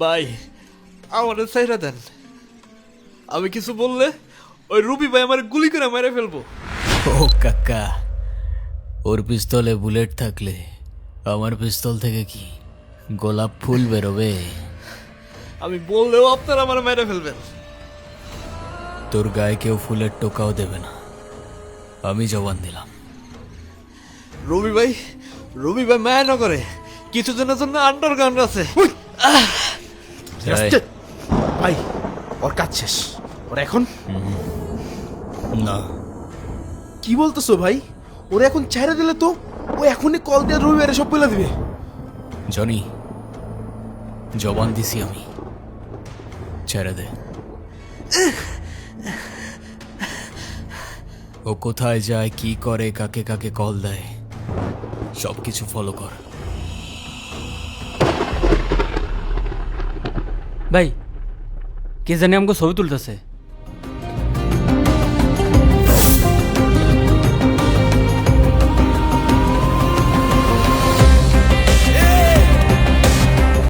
ভাই আমার চাইরা দেন, আমি কিছু বললে ওই রুবি ভাই আমার গুলি করে মেরে ফেলবো। ও কাকা, ওর পিস্তলে বুলেট থাকলে আমার পিস্তল থেকে কি গোলাপ ফুল বেরোবে? আমি বললেও আপনারা আমার মেরে ফেলবেন। তোর গায়ে কেউ ফুলের টোকাও দেবে না, আমি জবান দিলাম। রবি ভাই মায়া না করে কিছু জনের জন্য আন্ডারগ্রাউন্ড আছে। এই, ভাই ওর কাজ শেষ, ওর এখন না, কি বলতেছো ভাই? ওরা এখন ছেড়ে দিলে তো ও এখনই কল দিয়ে রবিবারে সব বলে দিবে। জনি, জবান দিছি আমি, ছেড়ে দে। ও কোথায় যায়, কি করে, কাকে কাকে কল দেয়, সবকিছু ফলো কর। ভাই কে জানি আমাকে ছবি তুলতেছে।